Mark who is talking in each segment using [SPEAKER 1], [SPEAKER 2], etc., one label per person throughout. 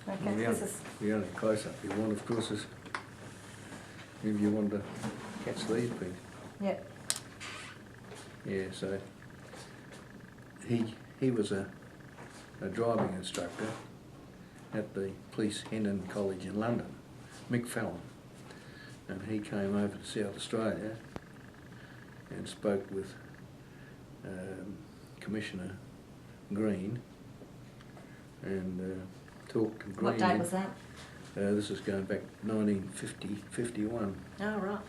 [SPEAKER 1] Okay, this is...
[SPEAKER 2] The only close-up you want, of course, is if you want to catch these pigs.
[SPEAKER 1] Yep.
[SPEAKER 2] Yeah, so he was a driving instructor at the Police Hendon College in London, Mick Fallon, and he came over to South Australia and spoke with Commissioner Green and talked to Green.
[SPEAKER 1] What date was that?
[SPEAKER 2] This is going back 1950-51.
[SPEAKER 1] Oh, right.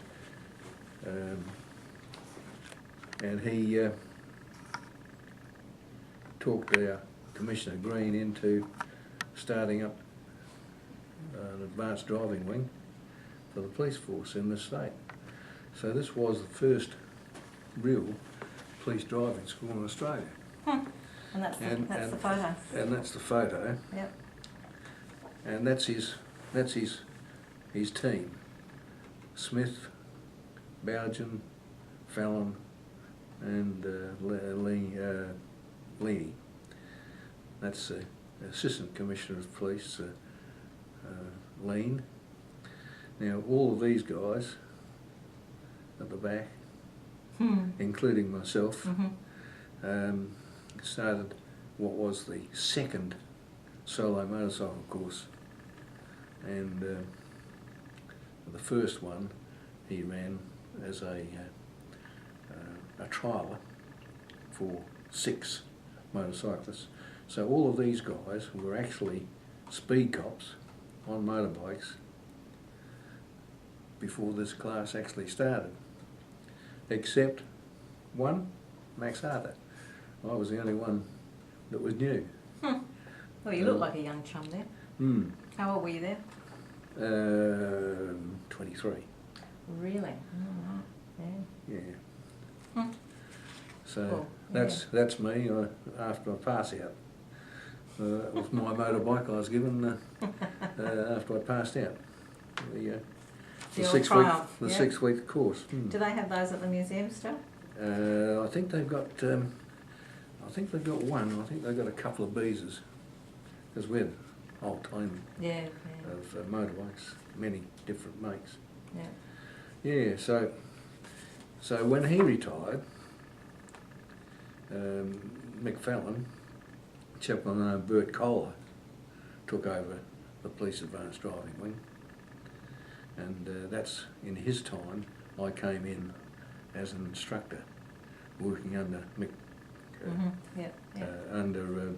[SPEAKER 2] And he talked Commissioner Green into starting up an advanced driving wing for the police force in the state. So this was the first real police driving school in Australia.
[SPEAKER 1] And that's the photo.
[SPEAKER 2] And that's the photo.
[SPEAKER 1] Yep.
[SPEAKER 2] And that's his team. Smith, Bougen, Fallon, and Leaney. That's the Assistant Commissioner of Police, Lean. Now all of these guys at the back, including myself, started what was the second solo motorcycle course, and the first one he ran as a trialer for 6 motorcyclists. So all of these guys were actually speed cops on motorbikes before this class actually started, except one, Max Arthur. I was the only one that was new.
[SPEAKER 1] Well, you look like a young chum there. How old were you there?
[SPEAKER 2] 23.
[SPEAKER 1] Really? Oh, right.
[SPEAKER 2] Yeah. So
[SPEAKER 1] Cool.
[SPEAKER 2] that's me after I pass out. That was my motorbike I was given after I passed out. The
[SPEAKER 1] old
[SPEAKER 2] 6
[SPEAKER 1] trial,
[SPEAKER 2] week, the
[SPEAKER 1] yeah.
[SPEAKER 2] 6 week course.
[SPEAKER 1] Do they have those at the museum still?
[SPEAKER 2] I think they've got. I think they've got one. I think they've got a couple of Beezers, because we're old time
[SPEAKER 1] Yeah.
[SPEAKER 2] of motorbikes, many different makes.
[SPEAKER 1] Yeah.
[SPEAKER 2] Yeah. So when he retired, Mick Fallon, a chap by the name of Bert Kohler, took over the Police Advanced Driving Wing, and that's in his time. I came in as an instructor, working under Mick, under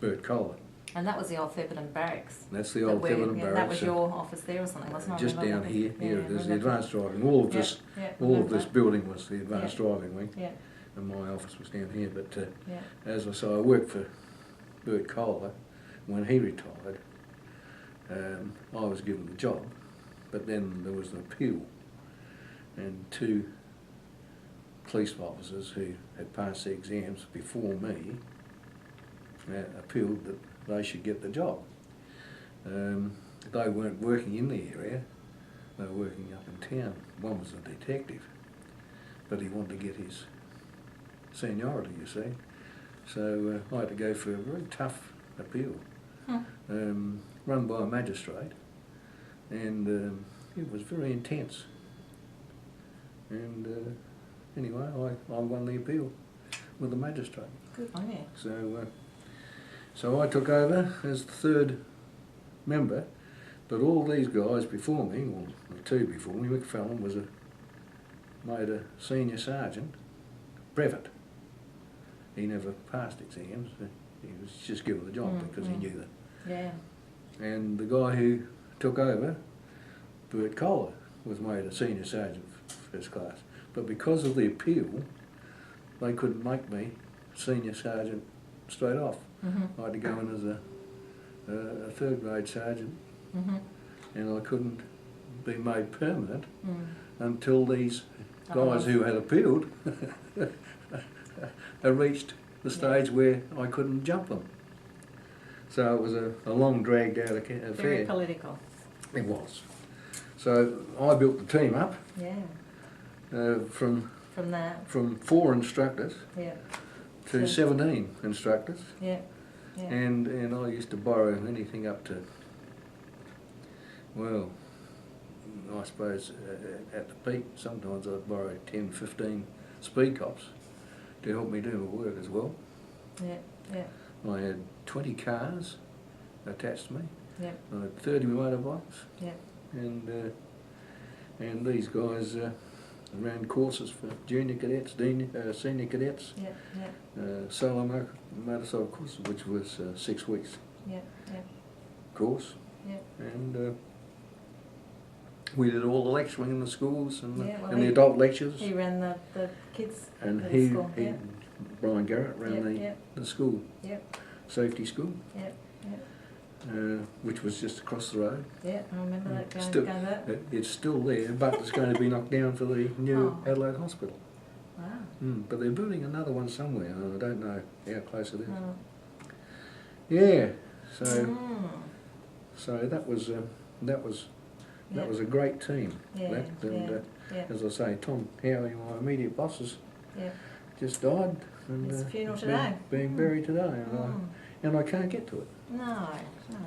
[SPEAKER 2] Bert Kohler.
[SPEAKER 1] And that was the old Theberton Barracks.
[SPEAKER 2] That's the old Theberton Barracks.
[SPEAKER 1] That was your office there or something, wasn't it?
[SPEAKER 2] Just down here. Here it is, the
[SPEAKER 1] remember.
[SPEAKER 2] advanced driving. All of this, all of this building was the advanced driving wing,
[SPEAKER 1] Yeah.
[SPEAKER 2] and my office was down here. But
[SPEAKER 1] Yeah.
[SPEAKER 2] as I say, I worked for Bert Kohler. When he retired, I was given the job, but then there was an appeal, and 2 police officers who had passed the exams before me appealed that they should get the job. They weren't working in the area, they were working up in town. One was a detective, but he wanted to get his seniority, you see. So I had to go for a very tough appeal, run by a magistrate, and it was very intense. And anyway, I won the appeal with the magistrate.
[SPEAKER 1] Good on you.
[SPEAKER 2] So I took over as the 3rd member, but all these guys before me, well, the 2 before me, Mick Fallon was made a senior sergeant, brevet. He never passed exams. He was just given the job because he knew that.
[SPEAKER 1] Yeah.
[SPEAKER 2] And the guy who took over, Bert Kohler, was made a senior sergeant first class. But because of the appeal, they couldn't make me senior sergeant straight off. I had to go in as a 3rd grade sergeant, and I couldn't be made permanent until these guys who had appealed had reached the stage where I couldn't jump them. So it was a long dragged out affair.
[SPEAKER 1] Very political.
[SPEAKER 2] It was. So I built the team up from
[SPEAKER 1] that.
[SPEAKER 2] from 4 instructors to 17 instructors.
[SPEAKER 1] Yeah.
[SPEAKER 2] And I used to borrow anything up to Well, I suppose at the peak, sometimes I'd borrow 10, 15 speed cops to help me do my work as well.
[SPEAKER 1] Yeah, yeah,
[SPEAKER 2] I had 20 cars attached to me.
[SPEAKER 1] yeah,
[SPEAKER 2] I had 30 motorbikes.
[SPEAKER 1] yeah,
[SPEAKER 2] And these guys ran courses for junior cadets, senior cadets,
[SPEAKER 1] yeah, yeah,
[SPEAKER 2] solo motorcycle courses, which was 6 weeks
[SPEAKER 1] yeah, yeah,
[SPEAKER 2] course.
[SPEAKER 1] yeah.
[SPEAKER 2] And we did all the lecturing in the schools and,
[SPEAKER 1] Yeah, well,
[SPEAKER 2] and the adult lectures.
[SPEAKER 1] He ran the kids'
[SPEAKER 2] And
[SPEAKER 1] little school.
[SPEAKER 2] he
[SPEAKER 1] Yeah,
[SPEAKER 2] Brian Garrett ran
[SPEAKER 1] yeah,
[SPEAKER 2] the school,
[SPEAKER 1] yeah,
[SPEAKER 2] safety school,
[SPEAKER 1] yeah,
[SPEAKER 2] which was just across the road.
[SPEAKER 1] yeah. I remember that going,
[SPEAKER 2] Still-
[SPEAKER 1] going there.
[SPEAKER 2] It's still there, but it's going to be knocked down for the new
[SPEAKER 1] Oh.
[SPEAKER 2] Adelaide Hospital.
[SPEAKER 1] Wow.
[SPEAKER 2] But they're building another one somewhere, and I don't know how close it is.
[SPEAKER 1] Oh.
[SPEAKER 2] Yeah, so
[SPEAKER 1] Mm.
[SPEAKER 2] so that was
[SPEAKER 1] Yeah.
[SPEAKER 2] a great team.
[SPEAKER 1] Yeah,
[SPEAKER 2] that, and
[SPEAKER 1] yeah, yeah,
[SPEAKER 2] as I say, Tom Howie, my immediate bosses,
[SPEAKER 1] yeah.
[SPEAKER 2] just died, and
[SPEAKER 1] His funeral
[SPEAKER 2] being-
[SPEAKER 1] today.
[SPEAKER 2] being buried today,
[SPEAKER 1] Mm.
[SPEAKER 2] and I can't get to it.
[SPEAKER 1] No, no.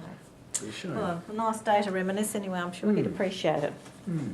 [SPEAKER 2] It's a shame.
[SPEAKER 1] Well, a nice day to reminisce anyway. I'm sure he'd
[SPEAKER 2] Mm.
[SPEAKER 1] appreciate it.
[SPEAKER 2] Mm.